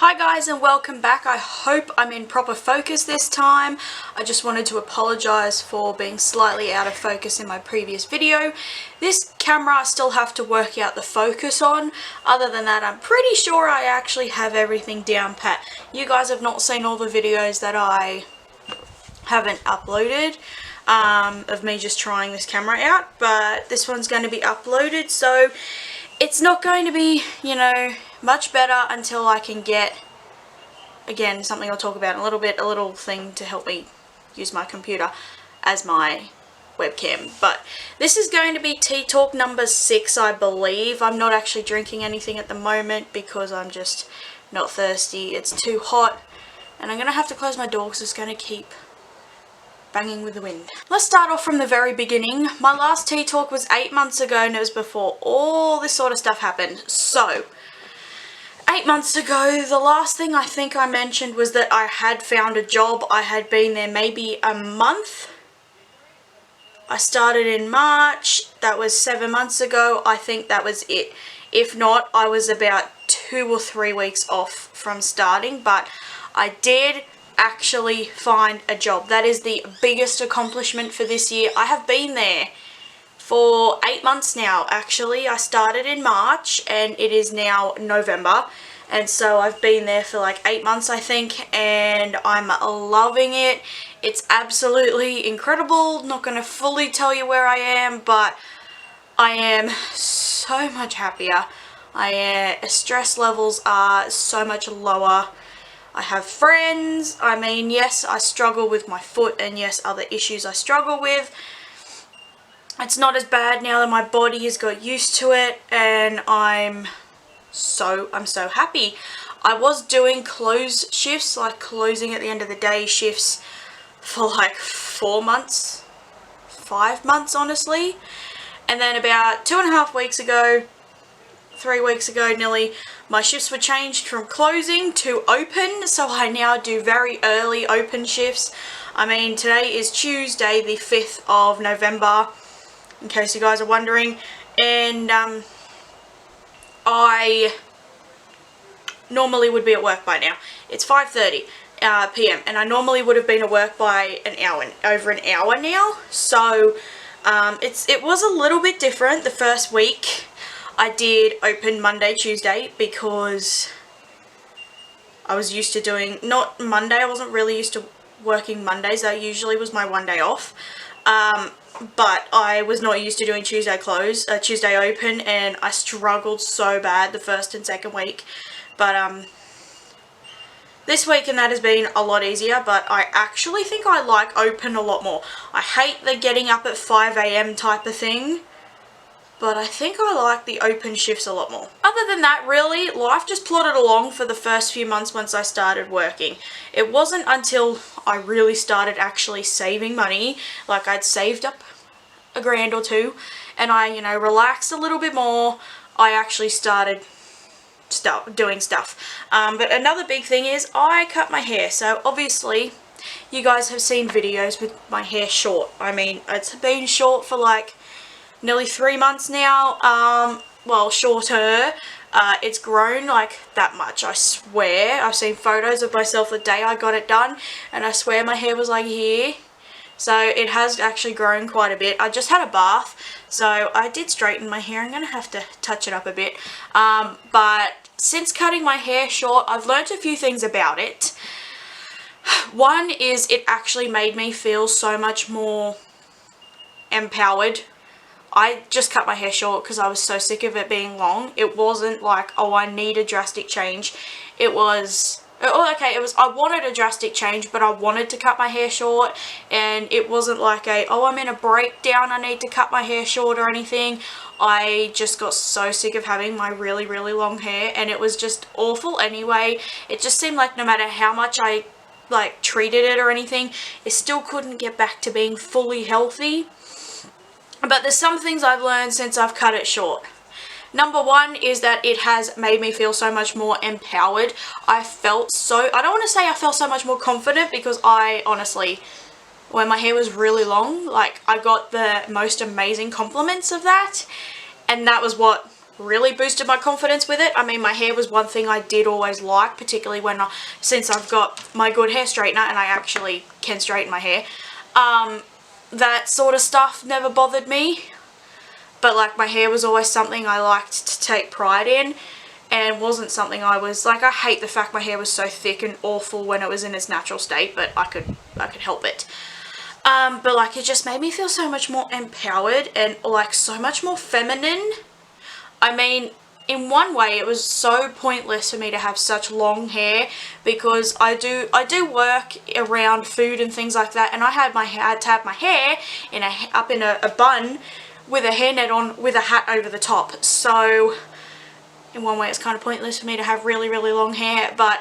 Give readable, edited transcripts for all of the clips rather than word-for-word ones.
Hi guys and welcome back. I hope I'm in proper focus this time. I just wanted to apologise for being slightly out of focus in my previous video. This camera I still have to work out the focus on. Other than that, I'm pretty sure I actually have everything down pat. You guys have not seen all the videos that I haven't uploaded of me just trying this camera out, but this one's going to be uploaded, so it's not going to be, much better until I can get, again, something I'll talk about in a little bit, a little thing to help me use my computer as my webcam. But this is going to be Tea Talk number 6, I believe. I'm not actually drinking anything at the moment because I'm just not thirsty. It's too hot, and I'm going to have to close my door because it's going to keep banging with the wind. Let's start off from the very beginning. My last Tea Talk was 8 months ago, and it was before all this sort of stuff happened. So 8 months ago, the last thing I think I mentioned was that I had found a job. I had been there maybe a month. I started in March. That was 7 months ago. I think that was it. If not, I was about 2 or 3 weeks off from starting, but I did actually find a job. That is the biggest accomplishment for this year. I have been there for 8 months now. Actually, I started in March and it is now November, and so I've been there for like 8 months, I think, and I'm loving it. It's absolutely incredible. Not going to fully tell you where I am, but I am so much happier. Stress levels are so much lower. I have friends. I mean, yes, I struggle with my foot, and yes, other issues I struggle with. It's not as bad now that my body has got used to it, and I'm so happy. I was doing close shifts, like closing at the end of the day shifts, for like 4 months, 5 months honestly, and then about 2.5 weeks ago, 3 weeks ago nearly, my shifts were changed from closing to open, so I now do very early open shifts. I mean, today is Tuesday the 5th of November, in case you guys are wondering, and I normally would be at work by now. It's 5:30 p.m. and I normally would have been at work by over an hour now, so it was a little bit different. The first week I did open Monday, Tuesday, because I was used to doing, not Monday, I wasn't really used to working Mondays. That usually was my one day off. But I was not used to doing Tuesday open, and I struggled so bad the first and second week. But this week and that has been a lot easier, but I actually think I like open a lot more. I hate the getting up at 5 a.m. type of thing, but I think I like the open shifts a lot more. Other than that, really, life just plodded along for the first few months once I started working. It wasn't until I really started actually saving money, like I'd saved up a grand or two, and I, relaxed a little bit more, I actually started doing stuff. But another big thing is I cut my hair. So obviously you guys have seen videos with my hair short. I mean, it's been short for like nearly 3 months now. Well, shorter. It's grown like that much, I swear. I've seen photos of myself the day I got it done, and I swear my hair was like here. So it has actually grown quite a bit. I just had a bath, so I did straighten my hair. I'm going to have to touch it up a bit. But since cutting my hair short, I've learnt a few things about it. One is it actually made me feel so much more empowered. I just cut my hair short because I was so sick of it being long. It wasn't like, oh, I need a drastic change. It was, I wanted a drastic change, but I wanted to cut my hair short, and it wasn't like I'm in a breakdown, I need to cut my hair short or anything. I just got so sick of having my really, really long hair, and it was just awful anyway. It just seemed like no matter how much I treated it or anything, it still couldn't get back to being fully healthy. But there's some things I've learned since I've cut it short. Number one is that it has made me feel so much more empowered. I don't want to say I felt so much more confident, because I honestly, when my hair was really long, I got the most amazing compliments of that, and that was what really boosted my confidence with it. I mean, my hair was one thing I did always like, particularly since I've got my good hair straightener and I actually can straighten my hair. That sort of stuff never bothered me, but like my hair was always something I liked to take pride in, and wasn't something I was like, I hate the fact my hair was so thick and awful when it was in its natural state, but I could help it. But like it just made me feel so much more empowered and like so much more feminine. I mean, in one way it was so pointless for me to have such long hair, because I do work around food and things like that, and I had to have my hair up in a bun with a hairnet on with a hat over the top. So in one way it's kind of pointless for me to have really, really long hair, but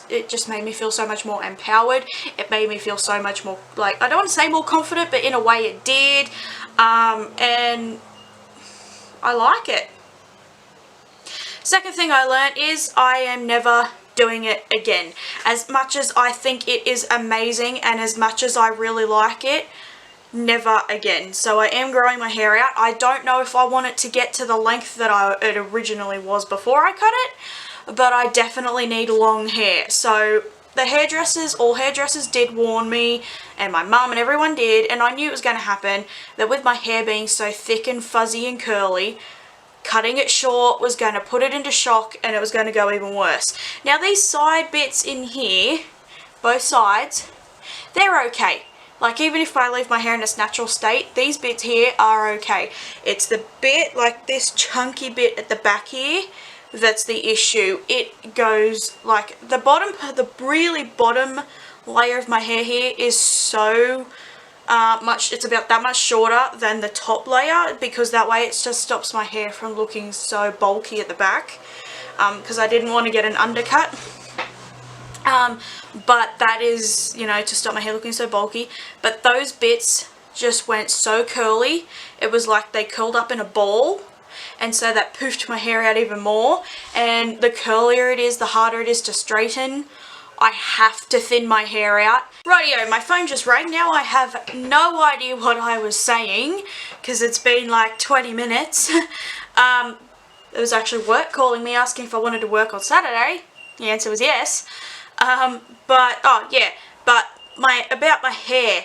it just made me feel so much more empowered. It made me feel so much more, like, I don't want to say more confident, but in a way it did. And I like it. Second thing I learned is I am never doing it again. As much as I think it is amazing and as much as I really like it, never again. So I am growing my hair out. I don't know if I want it to get to the length that it originally was before I cut it, but I definitely need long hair. So all hairdressers did warn me, and my mum and everyone did, and I knew it was going to happen, that with my hair being so thick and fuzzy and curly, cutting it short was going to put it into shock, and it was going to go even worse. Now these side bits in here, both sides, they're okay. Like, even if I leave my hair in its natural state, these bits here are okay. It's the bit, like this chunky bit at the back here, that's the issue. It goes, like, the really bottom layer of my hair here is so it's about that much shorter than the top layer, because that way it just stops my hair from looking so bulky at the back, because I didn't want to get an undercut. But that is, you know, to stop my hair looking so bulky. But those bits just went so curly, it was like they curled up in a ball, and so that poofed my hair out even more. And the curlier it is, the harder it is to straighten. I have to thin my hair out. Rightio, my phone just rang. Now I have no idea what I was saying, because it's been like 20 minutes. It was actually work calling me asking if I wanted to work on Saturday. The answer was yes. But about my hair,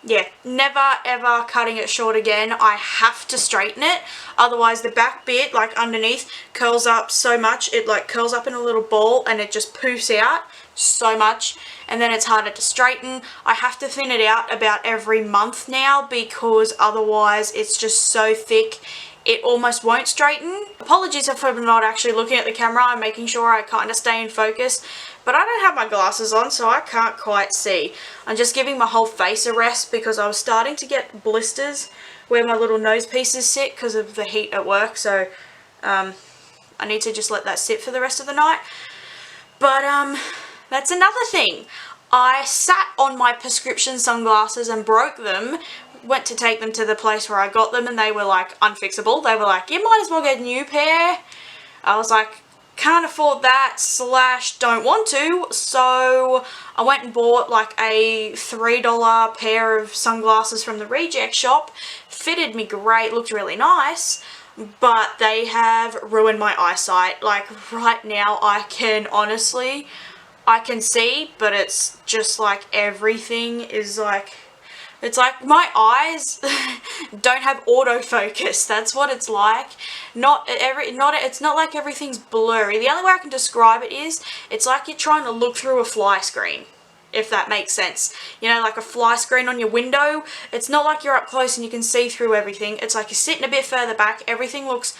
yeah, never ever cutting it short again. I have to straighten it, otherwise the back bit, like underneath, curls up so much, it like curls up in a little ball and it just poofs out so much, and then it's harder to straighten. I have to thin it out about every month now, because otherwise it's just so thick it almost won't straighten. Apologies if I'm not actually looking at the camera. I'm making sure I kind of stay in focus, but I don't have my glasses on, so I can't quite see. I'm just giving my whole face a rest, because I was starting to get blisters where my little nose pieces sit because of the heat at work, so I need to just let that sit for the rest of the night. But that's another thing. I sat on my prescription sunglasses and broke them. Went to take them to the place where I got them, and they were like unfixable. They were like, you might as well get a new pair. I was like, can't afford that / don't want to. So I went and bought like a $3 pair of sunglasses from the reject shop. Fitted me great, looked really nice, but they have ruined my eyesight. Like right now I can see, but it's just like everything is like, it's like my eyes don't have autofocus. That's what it's like. It's not like everything's blurry. The only way I can describe it is, it's like you're trying to look through a fly screen, if that makes sense. You know, like a fly screen on your window. It's not like you're up close and you can see through everything. It's like you're sitting a bit further back. Everything looks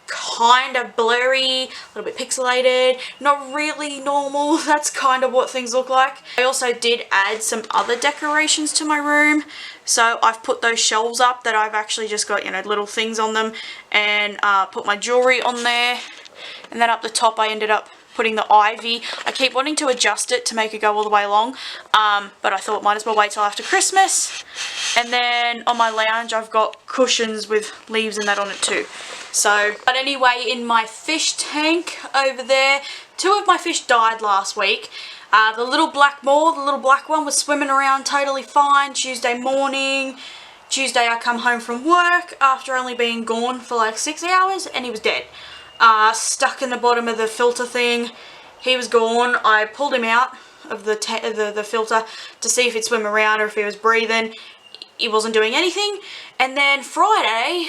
kind of blurry, a little bit pixelated, not really normal. That's kind of what things look like. I also did add some other decorations to my room, so I've put those shelves up that I've actually just got, you know, little things on them, and put my jewelry on there. And then up the top I ended up putting the ivy. I keep wanting to adjust it to make it go all the way along, but I thought might as well wait till after Christmas. And then on my lounge I've got cushions with leaves and that on it too. So, but anyway, in my fish tank over there, 2 of my fish died last week. The little black one was swimming around totally fine Tuesday morning. Tuesday I come home from work after only being gone for like 6 hours and he was dead. Stuck in the bottom of the filter thing. He was gone. I pulled him out of the filter to see if he'd swim around or if he was breathing. He wasn't doing anything. And then Friday,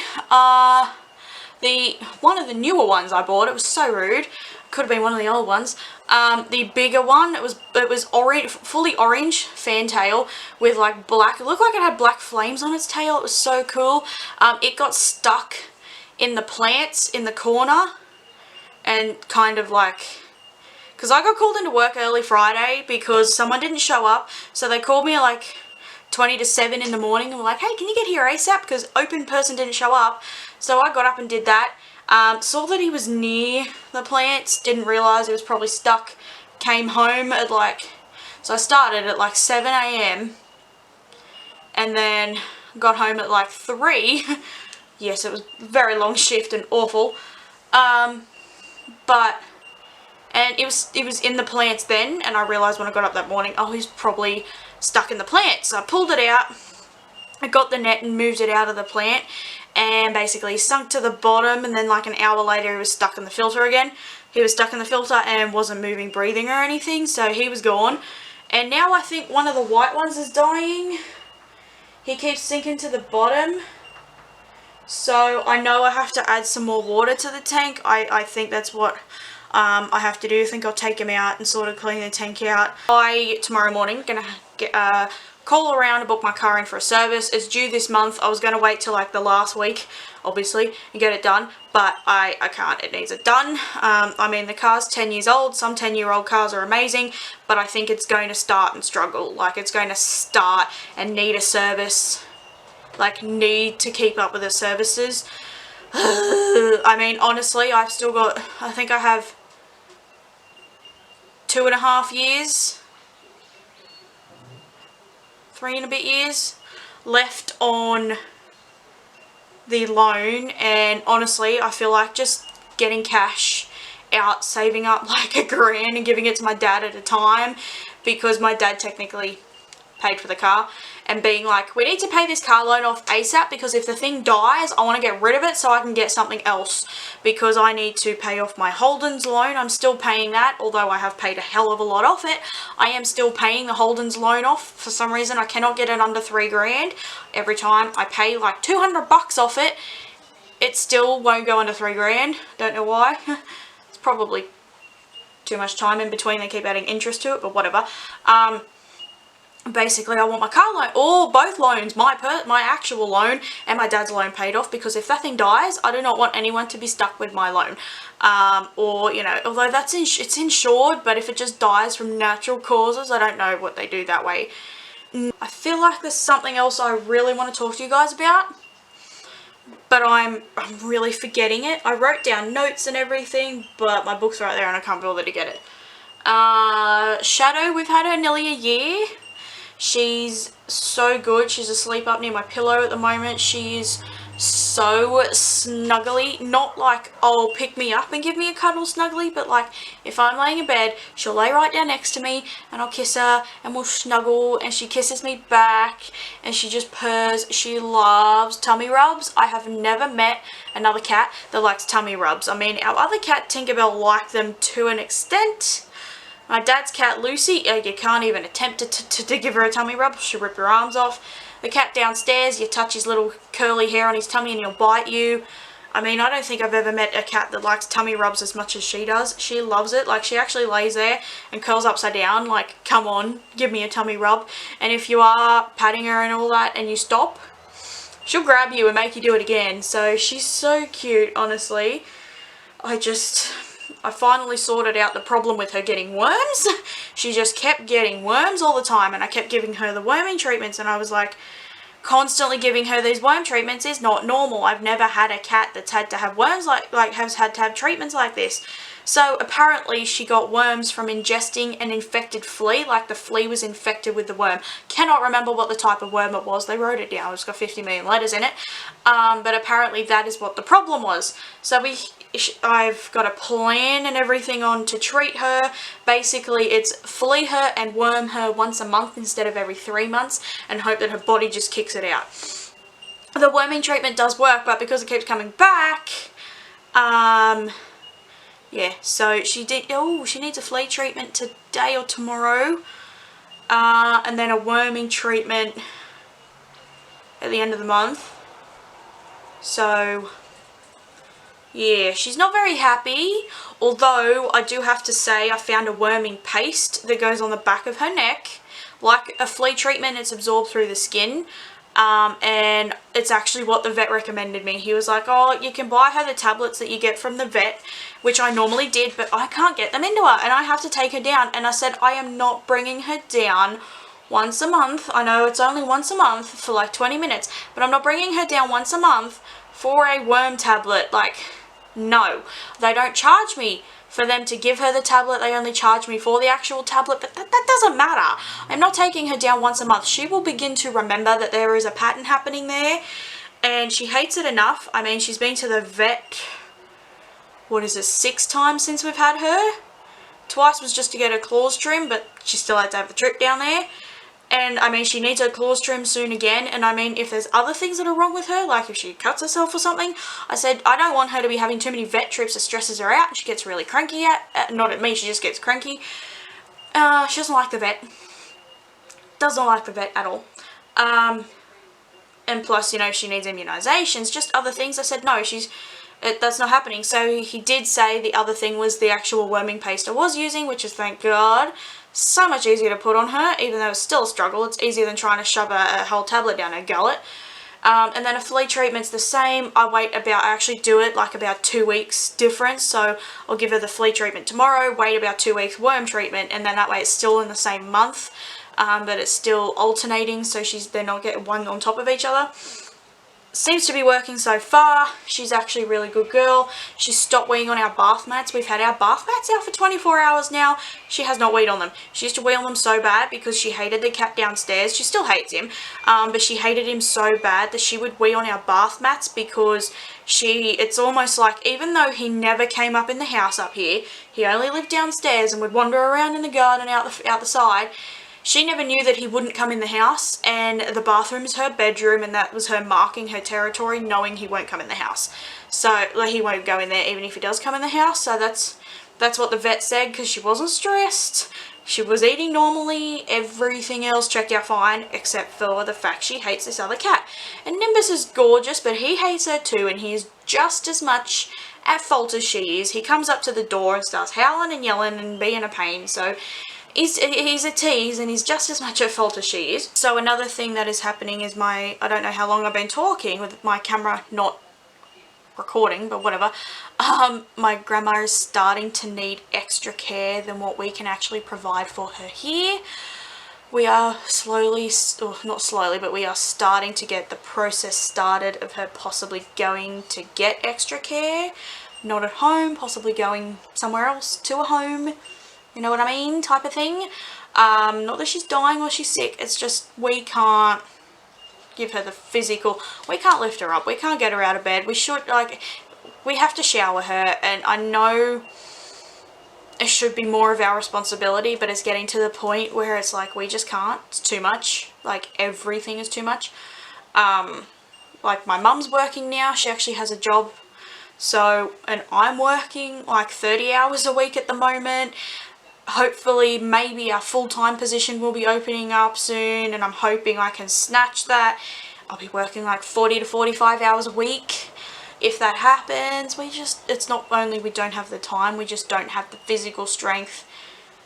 one of the newer ones I bought, it was so rude, could have been one of the old ones, the bigger one, it was orange, fully orange fantail with like black, it looked like it had black flames on its tail. It was so cool. It got stuck in the plants in the corner and kind of like, because I got called into work early Friday because someone didn't show up, so they called me at like 20 to 7 in the morning and were like, hey, can you get here ASAP, because open person didn't show up. So I got up and did that. Saw that he was near the plants, didn't realise he was probably stuck, came home at like, so I started at like 7 AM and then got home at like 3. Yes, it was a very long shift and awful. And it was in the plants then, and I realised when I got up that morning, oh, he's probably stuck in the plants. So I pulled it out, I got the net and moved it out of the plant, and basically sunk to the bottom, and then like an hour later he was stuck in the filter again. He was stuck in the filter and wasn't moving, breathing or anything, so he was gone. And now I think one of the white ones is dying. He keeps sinking to the bottom. So I know I have to add some more water to the tank. I think that's what I have to do. I think I'll take him out and sort of clean the tank out. Tomorrow morning, gonna get call around and book my car in for a service. It's due this month. I was gonna wait till like the last week, obviously, and get it done, but I can't. It needs it done. I mean, the car's 10 years old. Some 10-year-old cars are amazing, but I think it's going to start and struggle. Like, it's going to start and need a service. Like, need to keep up with the services. I mean, honestly, I've still got, I think I have 2.5 years, 3 and a bit years left on the loan, and honestly, I feel like just getting cash out, saving up like $1,000 and giving it to my dad at a time, because my dad technically paid for the car, and being like, we need to pay this car loan off ASAP, because if the thing dies, I want to get rid of it so I can get something else, because I need to pay off my Holden's loan. I'm still paying that, although I have paid a hell of a lot off it. I am still paying the Holden's loan off. For some reason, I cannot get it under $3,000. Every time I pay like $200 off it, it still won't go under $3,000. Don't know why. It's probably too much time in between. They keep adding interest to it, but whatever. Basically, I want my car loan, or both loans, my actual loan and my dad's loan paid off, because if that thing dies, I do not want anyone to be stuck with my loan. Or, you know, although it's insured, but if it just dies from natural causes, I don't know what they do that way. I feel like there's something else I really want to talk to you guys about, but I'm really forgetting it. I wrote down notes and everything, but my book's right there and I can't bother to get it. Shadow, we've had her nearly a year. She's so good. She's asleep up near my pillow at the moment. She's so snuggly. Not like, oh, pick me up and give me a cuddle snuggly, but like, if I'm laying in bed, she'll lay right down next to me and I'll kiss her and we'll snuggle, and she kisses me back and she just purrs. She loves tummy rubs. I have never met another cat that likes tummy rubs. I mean, our other cat, Tinkerbell, liked them to an extent. My dad's cat, Lucy, you can't even attempt to give her a tummy rub. She'll rip your arms off. The cat downstairs, you touch his little curly hair on his tummy and he'll bite you. I mean, I don't think I've ever met a cat that likes tummy rubs as much as she does. She loves it. Like, she actually lays there and curls upside down, like, come on, give me a tummy rub. And if you are patting her and all that and you stop, she'll grab you and make you do it again. So she's so cute, honestly. I finally sorted out the problem with her getting worms. She just kept getting worms all the time, and I kept giving her the worming treatments, and I was like, constantly giving her these worm treatments is not normal. I've never had a cat that's had to have worms has had to have treatments like this. So apparently she got worms from ingesting an infected flea, like the flea was infected with the worm. Cannot remember what the type of worm it was. They wrote it down. It's got 50 million letters in it. But apparently that is what the problem was. So I've got a plan and everything on to treat her. Basically, it's flea her and worm her once a month instead of every 3 months, and hope that her body just kicks it out. the worming treatment does work, but because it keeps coming back, yeah, so she needs a flea treatment today or tomorrow, and then a worming treatment at the end of the month. So yeah, she's not very happy, although I do have to say I found a worming paste that goes on the back of her neck. Like a flea treatment, it's absorbed through the skin, and it's actually what the vet recommended me. He was like, oh, you can buy her the tablets that you get from the vet, which I normally did, but I can't get them into her, and I have to take her down. And I said, I am not bringing her down once a month. I know it's only once a month for like 20 minutes, but I'm not bringing her down once a month for a worm tablet. Like, no, they don't charge me for them to give her the tablet. They only charge me for the actual tablet, but that doesn't matter. I'm not taking her down once a month. She will begin to remember that there is a pattern happening there, and she hates it enough. I mean, she's been to the vet, what is it, 6 times since we've had her. Twice was just to get her claws trimmed, but she still had to have the trip down there. And I mean, she needs her claws trimmed soon again. And I mean, if there's other things that are wrong with her, like if she cuts herself or something, I said, I don't want her to be having too many vet trips. It stresses her out and she gets really cranky not at me, she just gets cranky. She doesn't like the vet. Doesn't like the vet at all. And plus, you know, she needs immunizations, just other things. I said, no, that's not happening. So he did say the other thing was the actual worming paste I was using, which is, thank God, so much easier to put on her, even though it's still a struggle. It's easier than trying to shove a whole tablet down her gullet. And then a flea treatment's the same. I actually do it like about 2 weeks difference. So I'll give her the flea treatment tomorrow, wait about 2 weeks worm treatment, and then that way it's still in the same month, but it's still alternating, so they're not getting one on top of each other. Seems to be working so far. She's actually a really good girl. She's stopped weeing on our bath mats. We've had our bath mats out for 24 hours now. She has not weed on them. She used to wee on them so bad because she hated the cat downstairs. She still hates him, but she hated him so bad that she would wee on our bath mats because it's almost like, even though he never came up in the house up here, he only lived downstairs and would wander around in the garden out the side. She never knew that he wouldn't come in the house, and the bathroom is her bedroom, and that was her marking her territory, knowing he won't come in the house. So, like, he won't go in there even if he does come in the house. So that's what the vet said, because she wasn't stressed. She was eating normally. Everything else checked out fine, except for the fact she hates this other cat. And Nimbus is gorgeous, but he hates her too, and he's just as much at fault as she is. He comes up to the door and starts howling and yelling and being a pain, so he's a tease, and he's just as much at fault as she is. So another thing that is happening is I don't know how long I've been talking with my camera not recording, but whatever. My grandma is starting to need extra care than what we can actually provide for her here. We are slowly, or not slowly, but we are starting to get the process started of her possibly going to get extra care. Not at home, possibly going somewhere else to a home. You know what I mean? Type of thing. Not that she's dying or she's sick. It's just we can't give her the physical. We can't lift her up. We can't get her out of bed. We have to shower her. And I know it should be more of our responsibility, but it's getting to the point where it's like we just can't. It's too much. Like, everything is too much. Like, my mum's working now. She actually has a job. So, and I'm working like 30 hours a week at the moment. Hopefully, maybe a full-time position will be opening up soon, and I'm hoping I can snatch that. I'll be working like 40 to 45 hours a week. If that happens, it's not only we don't have the time, we just don't have the physical strength,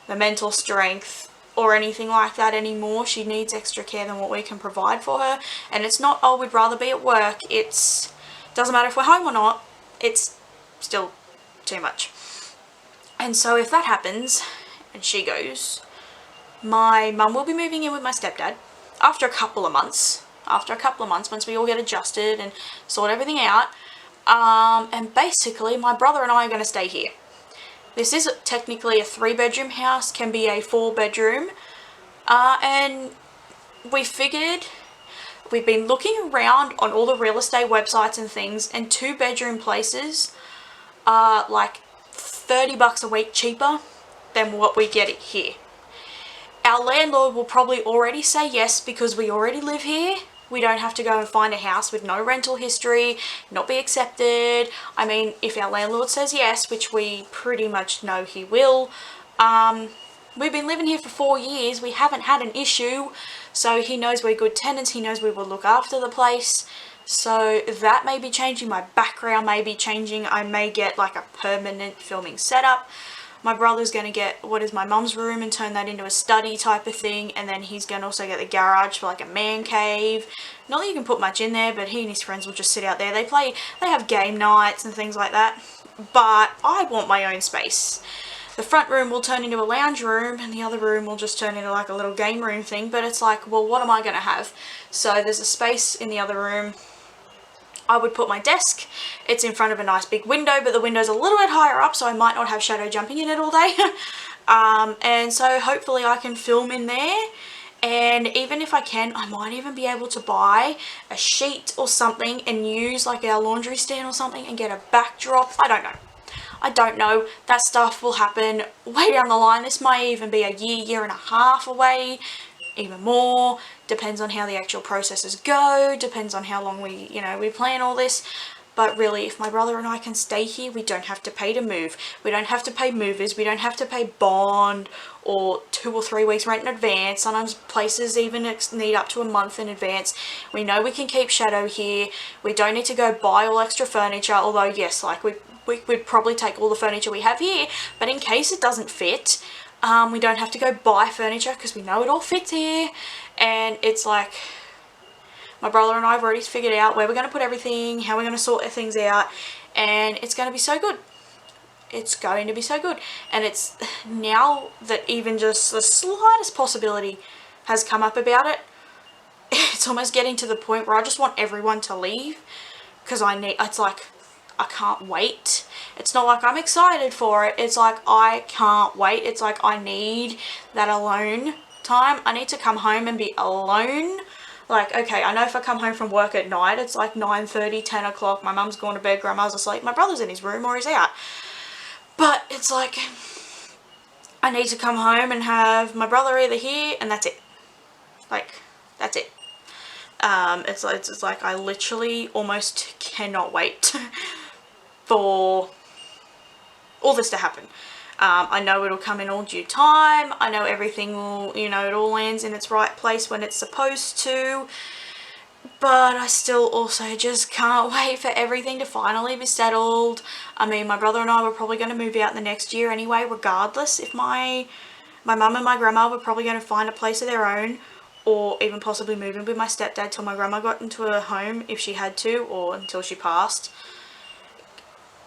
the mental strength, or anything like that anymore. She needs extra care than what we can provide for her. And it's not, oh, we'd rather be at work. Doesn't matter if we're home or not, it's still too much. And so if that happens, and she goes, my mum will be moving in with my stepdad after a couple of months, once we all get adjusted and sort everything out. And basically my brother and I are going to stay here. This is technically a 3-bedroom house, can be a 4-bedroom, and we figured, we've been looking around on all the real estate websites and things, and 2-bedroom places are like $30 a week cheaper than what we get it here. Our landlord will probably already say yes because we already live here, We don't have to go and find a house with no rental history, not be accepted. I mean, if our landlord says yes, which we pretty much know he will, we've been living here for 4 years, we haven't had an issue, so he knows we're good tenants, he knows we will look after the place. So that may be changing, my background may be changing, I may get like a permanent filming setup. My brother's going to get what is my mum's room and turn that into a study type of thing, and then he's going to also get the garage for like a man cave. Not that you can put much in there, but he and his friends will just sit out there. They have game nights and things like that, but I want my own space. The front room will turn into a lounge room and the other room will just turn into like a little game room thing, but it's like, well, what am I going to have? So there's a space in the other room. I would put my desk. It's in front of a nice big window, but the window's a little bit higher up, so I might not have shadow jumping in it all day. And so hopefully I can film in there. And even if I can, I might even be able to buy a sheet or something and use like our laundry stand or something and get a backdrop. I don't know. I don't know. That stuff will happen way down the line. This might even be a year and a half away. Even more, depends on how the actual processes go, depends on how long we plan all this. But really, if my brother and I can stay here, we don't have to pay to move. We don't have to pay movers. We don't have to pay bond or 2 or 3 weeks rent in advance. Sometimes places even need up to a month in advance. We know we can keep shadow here. We don't need to go buy all extra furniture, although yes, like we'd probably take all the furniture we have here, but in case it doesn't fit, we don't have to go buy furniture because we know it all fits here. And it's like, my brother and I have already figured out where we're going to put everything, how we're going to sort things out, and it's going to be so good. It's going to be so good. And it's now that even just the slightest possibility has come up about it, it's almost getting to the point where I just want everyone to leave because it's like, I can't wait. It's not like I'm excited for it. It's like I can't wait. It's like I need that alone time. I need to come home and be alone. Like, okay, I know if I come home from work at night, it's like 9:30, 10 o'clock. My mum's gone to bed, grandma's asleep. My brother's in his room or he's out. But it's like I need to come home and have my brother either here and that's it. Like, that's it. It's like I literally almost cannot wait for all this to happen. I know it'll come in all due time. I know everything will, it all lands in its right place when it's supposed to. But I still also just can't wait for everything to finally be settled. I mean, my brother and I were probably going to move out the next year anyway, regardless. If my mum and my grandma were probably going to find a place of their own, or even possibly move in with my stepdad till my grandma got into a home if she had to, or until she passed.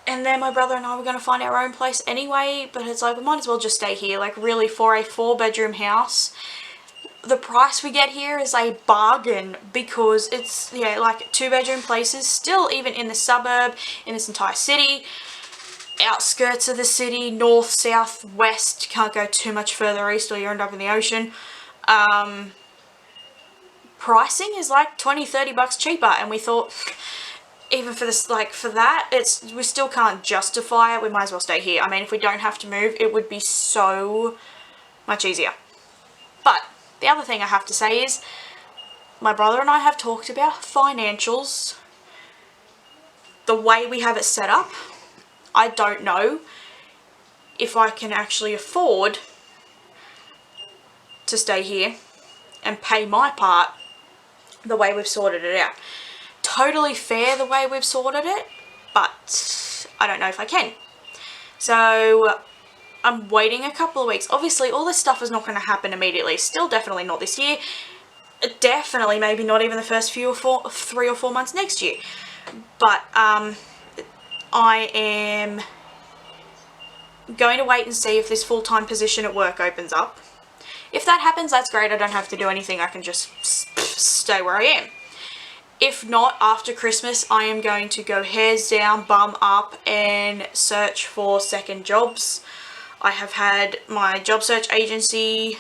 And then my brother and I were going to find our own place anyway, but it's like we might as well just stay here. Like really, for a 4-bedroom house, the price we get here is a bargain because it's, like 2-bedroom places still even in the suburb, in this entire city, outskirts of the city, north, south, west, can't go too much further east or you end up in the ocean. Pricing is like 20-30 bucks cheaper, and we thought even for this, like for that, we still can't justify it. We might as well stay here. I mean, if we don't have to move, it would be so much easier. But the other thing I have to say is my brother and I have talked about financials. The way we have it set up, I don't know if I can actually afford to stay here and pay my part the way we've sorted it out. Totally fair the way we've sorted it, but I don't know if I can. So I'm waiting a couple of weeks. Obviously all this stuff is not going to happen immediately. Still definitely not this year. Definitely maybe not even the first 3 or 4 months next year. But I am going to wait and see if this full-time position at work opens up. If that happens, that's great. I don't have to do anything. I can just stay where I am. If not, after Christmas, I am going to go hairs down, bum up, and search for second jobs. I have had my job search agency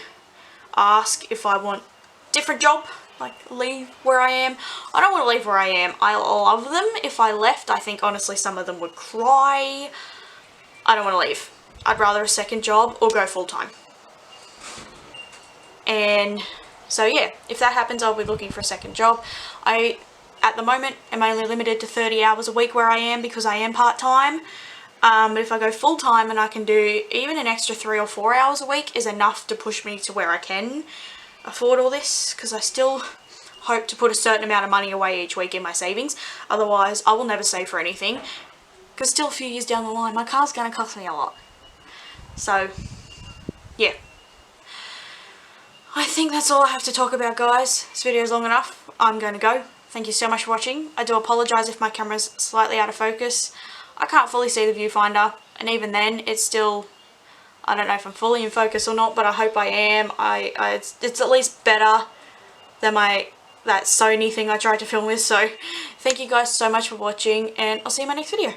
ask if I want a different job, like leave where I am. I don't want to leave where I am. I love them. If I left, I think honestly some of them would cry. I don't want to leave. I'd rather a second job or go full-time. And So yeah, if that happens, I'll be looking for a second job. I, at the moment, am only limited to 30 hours a week where I am because I am part-time. But if I go full-time and I can do even an extra 3 or 4 hours a week is enough to push me to where I can afford all this, because I still hope to put a certain amount of money away each week in my savings. Otherwise, I will never save for anything, because still a few years down the line, my car's going to cost me a lot. So, yeah. I think that's all I have to talk about, guys. This video is long enough. I'm going to go. Thank you so much for watching. I do apologise if my camera's slightly out of focus. I can't fully see the viewfinder, and even then, it's still, I don't know if I'm fully in focus or not, but I hope I am. It's at least better than that Sony thing I tried to film with. So, thank you guys so much for watching, and I'll see you in my next video.